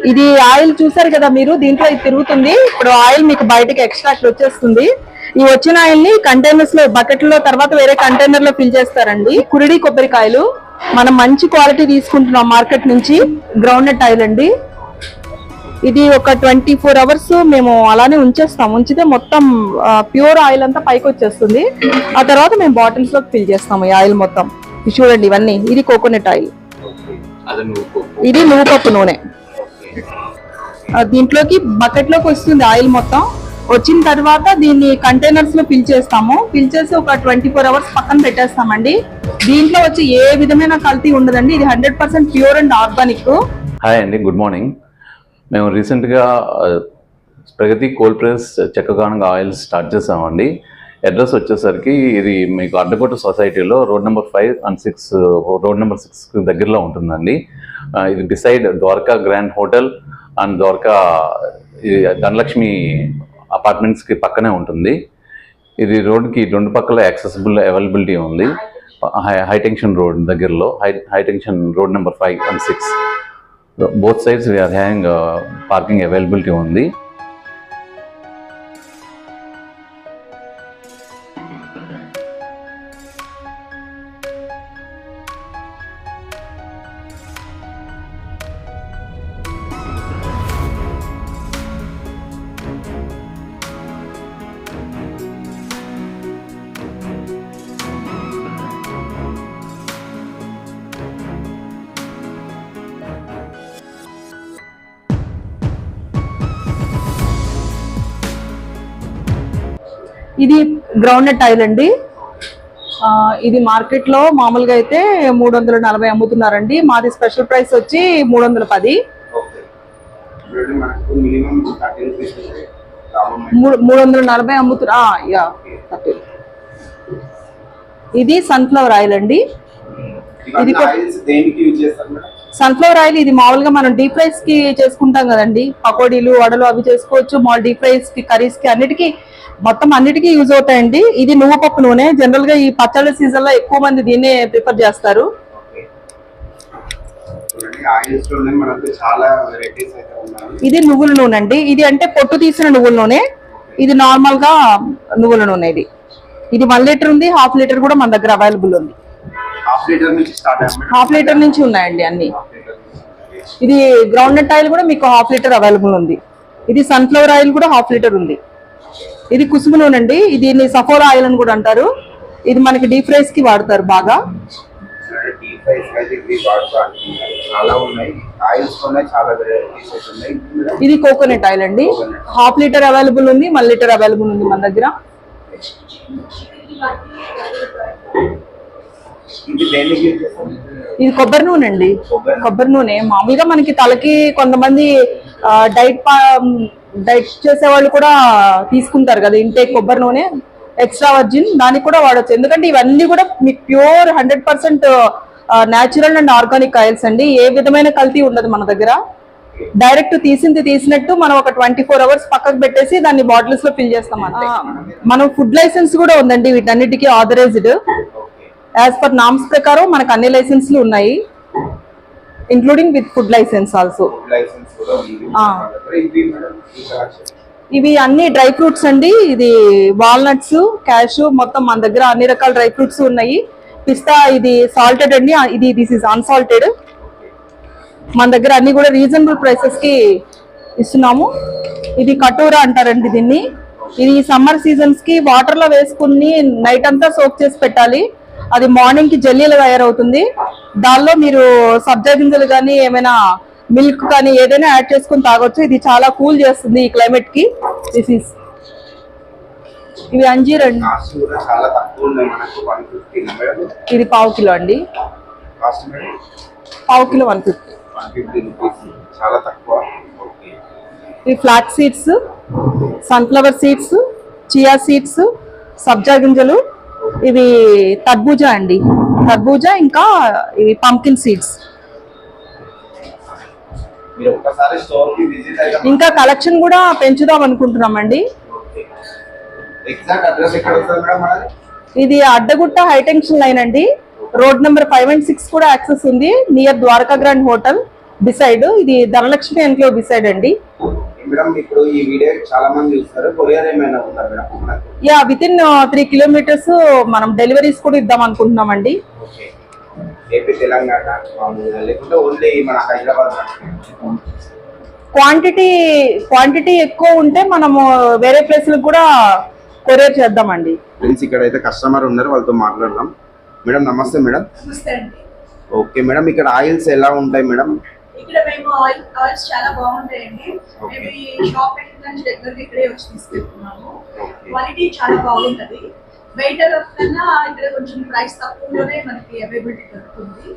ఇది ఆయిల్ చూసారు కదా మీరు, దీంట్లో ఇది తిరుగుతుంది. ఇప్పుడు ఆయిల్ మీకు బయటకి ఎక్స్ట్రాక్ట్ వచ్చేస్తుంది. ఈ వచ్చిన ఆయిల్ ని కంటైనర్స్ లో, బకెట్ లో, తర్వాత వేరే కంటైనర్ లో ఫిల్ చేస్తారండి. కురిడి కొబ్బరికాయలు మనం మంచి క్వాలిటీ తీసుకుంటున్నాం మార్కెట్ నుంచి. గ్రౌండ్ నట్ ఆయిల్ అండి. ఇది ఒక 24 hours మేము అలానే ఉంచేస్తాం. ఉంచితే మొత్తం ప్యూర్ ఆయిల్ అంతా పైకి వచ్చేస్తుంది. ఆ తర్వాత మేము బాటిల్స్ లోకి ఫిల్ చేస్తాము ఈ ఆయిల్ మొత్తం. చూడండి ఇవన్నీ. ఇది కోకోనట్ ఆయిల్, ఇది నువ్వుపప్పు నూనె. దీంట్లోకి బకెట్ లోకి వస్తుంది ఆయిల్ మొత్తం. వచ్చిన తర్వాత దీన్ని కంటైనర్స్ లో ఫిల్ చేస్తాము. ఫిల్ చేసి ఒక 24 hours పక్కన పెట్టేస్తామండి. దీంట్లో వచ్చి ఏ విధమైన కల్తీ ఉండదండి. ఇది 100% ప్యూర్ అండ్ ఆర్గానిక్. హాయ్ అండి, గుడ్ మార్నింగ్. మేము రీసెంట్గా ప్రగతి కోల్డ్ ప్రెస్ చెక్కగానుగ ఆయిల్స్ స్టార్ట్ చేసామండి. అడ్రస్ వచ్చేసరికి ఇది మీకు అడ్డగొట్ట సొసైటీలో road number 5 and 6, road number 6 దగ్గరలో ఉంటుందండి. ఇది beside Dwaraka grand hotel and Dwaraka Dhanalakshmi అపార్ట్మెంట్స్కి పక్కనే ఉంటుంది. ఇది రోడ్కి 2 పక్కల యాక్సెసిబుల్ అవైలబిలిటీ ఉంది. హై టెన్షన్ రోడ్ దగ్గరలో, high tension road number 5 and 6 both sides we are having parking availability ఉంది. ఇది గ్రౌండ్ నట్ ఆయిల్ అండి. ఇది మార్కెట్ లో మామూలుగా అయితే 340 అమ్ముతున్నారండి. మాది స్పెషల్ ప్రైస్ వచ్చి 310. 340 అమ్ముతున్నా. ఇది సన్ఫ్లవర్ ఆయిల్ అండి. ఇది సన్ఫ్లవర్ ఆయిల్ ఇది మామూలుగా మనం డీప్ ఫ్రైస్ కి చేసుకుంటాం కదండి. పకోడీలు, వడలు అవి చేసుకోవచ్చు. మామూలు డీప్ ఫ్రైస్ కి, కర్రీస్ కి, అన్నిటికీ మొత్తం అన్నిటికీ యూజ్ అవుతాయండి. ఇది నువ్వుపప్పు నూనె. జనరల్ గా ఈ పచ్చళ్ళ సీజన్ లో ఎక్కువ మంది దీన్నే ప్రిఫర్ చేస్తారు. ఇది నువ్వుల నూనె అండి. ఇది అంటే పొట్టు తీసిన నువ్వుల నూనె. ఇది నార్మల్ గా నువ్వుల నూనె. ఇది 1 లీటర్ ఉంది, 1/2 లీటర్ కూడా మన దగ్గర అవైలబుల్ ఉంది. 1/2 లీటర్ నుంచి ఉన్నాయండి అన్ని. ఇది గ్రౌండ్ నట్ ఆయిల్ కూడా మీకు 1/2 లీటర్ అవైలబుల్ ఉంది. ఇది సన్ఫ్లవర్ ఆయిల్ కూడా 1/2 లీటర్ ఉంది. ఇది కుసుమ నూనె అండి. దీన్ని సఫోరా ఆయిల్ అని కూడా అంటారు. ఇది మనకి డీప్ ఫ్రైస్ కి వాడతారు బాగా. ఇది కోకోనట్ ఆయిల్ అండి. 1/2 లీటర్ అవైలబుల్ ఉంది, 1 లీటర్ అవైలబుల్ ఉంది మన దగ్గర. ఇది కొబ్బరి నూనె అండి. కొబ్బరి నూనె మామూలుగా మనకి తలకి కొంతమంది డైట్ చేసే వాళ్ళు కూడా తీసుకుంటారు కదా ఇంటేక్ కొబ్బరి నూనె, ఎక్స్ట్రా వర్జిన్. దానికి కూడా వాడచ్చు. ఎందుకంటే ఇవన్నీ కూడా మీకు pure 100% natural and organic oils అండి. ఏ విధమైన కల్తీ ఉండదు మన దగ్గర. డైరెక్ట్ తీసినట్టు మనం ఒక 24 hours పక్కకు పెట్టేసి దాన్ని బాటిల్స్ లో ఫిల్ చేస్తాం. మనం ఫుడ్ లైసెన్స్ కూడా ఉందండి వీటన్నిటికీ, ఆథరైజ్డ్ యాజ్ పర్ నామ్స్ ప్రకారం మనకు అన్ని లైసెన్స్లు ఉన్నాయి, including with food licence also. ఇవి అన్ని డ్రై ఫ్రూట్స్ అండి. ఇది వాల్నట్స్, క్యాషు, మొత్తం మన దగ్గర అన్ని రకాల డ్రై ఫ్రూట్స్ ఉన్నాయి. పిస్తా ఇది సాల్టెడ్ అండి. This is unsalted. మన దగ్గర అన్ని కూడా రీజనబుల్ ప్రైసెస్ కి ఇస్తున్నాము. ఇది కటోరా అంటారండి దీన్ని. ఇది సమ్మర్ సీజన్స్ కి వాటర్ లో వేసుకుని నైట్ అంతా సోక్ చేసి పెట్టాలి. అది మార్నింగ్ కి జెల్లీలు తయారవుతుంది. దానిలో మీరు సబ్జా గింజలు కానీ ఏమైనా మిల్క్ కానీ ఏదైనా యాడ్ చేసుకుని తాగొచ్చు. ఇది చాలా కూల్ చేస్తుంది ఈ క్లైమేట్ కి. ఇవి అంజీర్ అండి. ఇది 1/2 కిలో అండి. 1/2 కిలో 150. ఇవి flax seeds, sunflower seeds, chia seeds, సబ్జా గింజలు. ఇవి తర్బూజా అండి. తర్బూజా ఇంకా ఇవి పంకిన్ సీడ్స్. ఇంకా కలెక్షన్ కూడా పెంచుదాం అనుకుంటున్నామండి. ఇది అడ్డగుట్ట హైటెన్షన్ లైన్ అండి. రోడ్ నెంబర్ 5 and 6 కూడా యాక్సెస్ ఉంది. Near Dwaraka grand hotel, beside ఇది ధనలక్ష్మి ఎన్క్లేవ్ బిసైడ్ అండి. మేడం ఇప్పుడు ఈ వీడియో చాలా మంది చూస్తారు, కొరియర్ ఏమైనా ఉందా మేడం మనకు? యా, విత్ ఇన్ 3 kilometers మనం డెలివరీస్ కూడా ఇద్దాం అనుకుంటున్నామండి. ఓకే. ఏపీ తెలంగాణ మామూలుగా లేకుంటే ఓన్లీ మన హైదరాబాద్? క్వాంటిటీ ఎక్కువ ఉంటే మనము వేరే ప్లేస్లకు కూడా కొరియర్ చేద్దామండి. ఫ్రెండ్స్ ఇక్కడైతే కస్టమర్ ఉన్నారు, వాళ్ళతో మాట్లాడదాం. మేడం నమస్తే మేడం. నమస్తే అండి. ఓకే మేడం, ఇక్కడ ఆయిల్స్ ఎలా ఉంటాయి మేడం? ఇక్కడ మేము ఆయిల్స్ చాలా బాగుంటాయండి. మేము ఈ షాప్ పెట్టిన నుంచి రెగ్యులర్ ఇక్కడే వచ్చి తీసుకెళ్తున్నాము. క్వాలిటీ చాలా బాగుంటది. బయట కన్నా ఇక్కడ కొంచెం ప్రైస్ తక్కువలోనే మనకి అవైలబిలిటీ దొరుకుతుంది.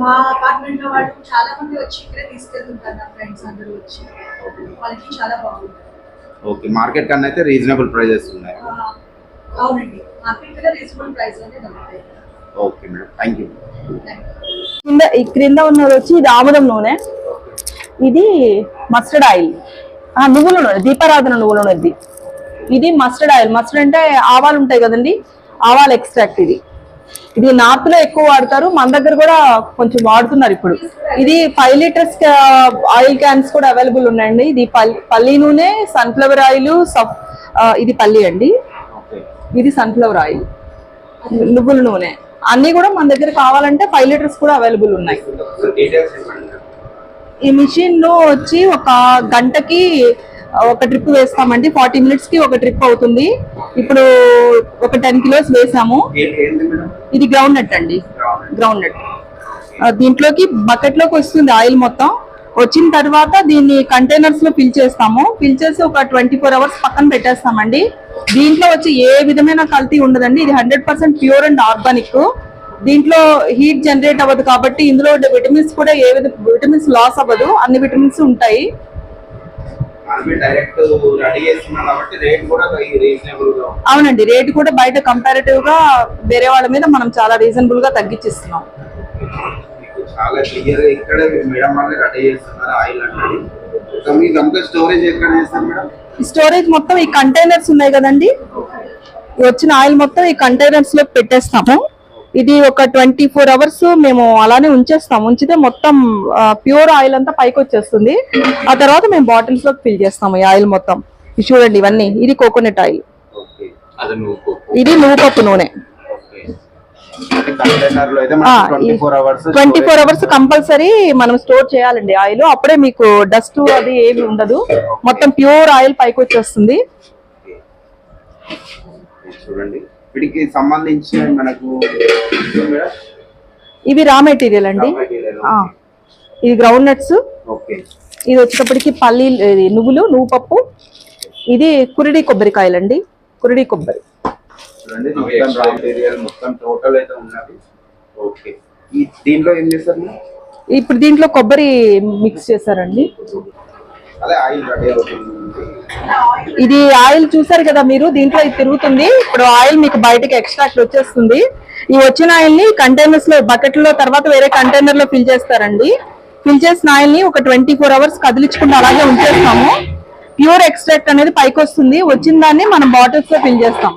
మా అపార్ట్మెంట్ లో వాళ్ళు చాలా మంది వచ్చి ఇక్కడే తీసుకెళ్తుంటారు, నా ఫ్రెండ్స్ అందరూ వచ్చి. క్వాలిటీ చాలా బాగుంటుంది. ఓకే, మార్కెట్ కన్నా అయితే రీజనబుల్ ప్రైజెస్ ఉన్నాయి. అవునండి, మార్కెట్ కూడా రీజనబుల్ ప్రైస్ లోనే దొరుకుతాయి. Okay madam, thank you. క్రింద ఉన్నది వచ్చి ఇది ఆముదం నూనె, ఇది మస్టర్డ్ ఆయిల్, నువ్వుల నూనె, దీపారాధన నువ్వుల నూనె. ఇది మస్టర్డ్ ఆయిల్. మస్టర్డ్ అంటే ఆవాలు ఉంటాయి కదండి, ఆవాల ఎక్స్ట్రాక్ట్. ఇది నార్త్ లో ఎక్కువ వాడతారు, మన దగ్గర కూడా కొంచెం వాడుతున్నారు ఇప్పుడు. ఇది 5 liters ఆయిల్ క్యాన్స్ కూడా అవైలబుల్ ఉన్నాయండి. ఇది పల్లి నూనె, సన్ఫ్లవర్ ఆయిల్, ఇది పల్లి అండి, ఇది సన్ఫ్లవర్ ఆయిల్, నువ్వుల నూనె అన్ని కూడా మన దగ్గర కావాలంటే 5 liters కూడా అవైలబుల్ ఉన్నాయి. ఈ మిషన్ వచ్చి ఒక గంటకి ఒక ట్రిప్ వేస్తామండి. 40 minutes కి ఒక ట్రిప్ అవుతుంది. ఇప్పుడు ఒక 10 kilos వేసాము. ఇది గ్రౌండ్ నట్ అండి, గ్రౌండ్ నట్. దీంట్లోకి బకెట్ లోకి వస్తుంది ఆయిల్ మొత్తం. వచ్చిన తర్వాత దీన్ని కంటైనర్స్ లో ఫిల్ చేస్తాము. ఫిల్ చేసి ఒక 24 hours పక్కన పెట్టేస్తామండి. దీంట్లో వచ్చి ఏ విధమైన కల్తీ ఉండదండి. ఇది 100% ప్యూర్ అండ్ ఆర్గానిక్. దీంట్లో హీట్ జనరేట్ అవ్వదు కాబట్టి ఇందులో విటమిన్స్ కూడా ఏ విటమిన్స్ లాస్ అవ్వదు, అన్ని విటమిన్స్ ఉంటాయి. అవునండి, రేట్ కూడా బయట కంపారిటివ్ గా వేరే వాళ్ళ మీద మనం చాలా రీజనబుల్ గా తగ్గించిస్తున్నాం. చాలా క్లియర్ గా ఇక్కడ మేడం వాళ్ళు రెడీ చేస్తున్నారు ఆయిల్ అనేది. స్టోరేజ్ ఎక్కడ చేస్తారు మేడం? స్టోరేజ్ మొత్తం ఈ కంటైనర్స్ ఉన్నాయి కదండి, వచ్చిన ఆయిల్ మొత్తం ఈ కంటైనర్స్ లో పెట్టేస్తాము. ఇది ఒక 24 hours మేము అలానే ఉంచేస్తాం. ఉంచితే మొత్తం ప్యూర్ ఆయిల్ అంతా పైకి వచ్చేస్తుంది. ఆ తర్వాత మేము బాటిల్స్ లోకి ఫిల్ చేస్తాము ఈ ఆయిల్ మొత్తం. ఇది చూడండి, ఇవన్నీ ఇది కోకోనట్ ఆయిల్, ఇది నువ్వుపప్పు నూనె. 24 hours కంపల్సరీ మనం స్టోర్ చేయాలండి ఆయిల్. అప్పుడే మీకు డస్ట్ అది ఏమి ఉండదు, మొత్తం ప్యూర్ ఆయిల్ పైకి వచ్చేస్తుంది. చూడండి, వీటికి సంబంధించి మనకు ఇవి రా మెటీరియల్ అండి. ఇది గ్రౌండ్ నట్స్, ఇది వచ్చేటప్పటికి పల్లి, నువ్వులు, నువ్వుపప్పు. ఇది కురిడి కొబ్బరికాయలు అండి, కురిడి కొబ్బరి. దీంట్లో ఏం చేస్తారు? ఇప్పుడు దీంట్లో కొబ్బరి మిక్స్ చేశారండి. ఇది ఆయిల్ చూసారు కదా మీరు, దీంట్లో ఇది తిరుగుతుంది. ఇప్పుడు ఆయిల్ మీకు బయటకి ఎక్స్ట్రాక్ట్ వచ్చేస్తుంది. ఈ వచ్చిన ఆయిల్ ని కంటైనర్స్ లో, బకెట్ లో, తర్వాత వేరే కంటైనర్ లో ఫిల్ చేస్తారండి. ఫిల్ చేసిన ఆయిల్ ని ఒక 24 hours కదిలించకుండా అలాగే ఉంచేస్తాము. ప్యూర్ ఎక్స్ట్రాక్ట్ అనేది పైకి వస్తుంది. వచ్చిన దాన్ని మనం బాటిల్స్ లో ఫిల్ చేస్తాం.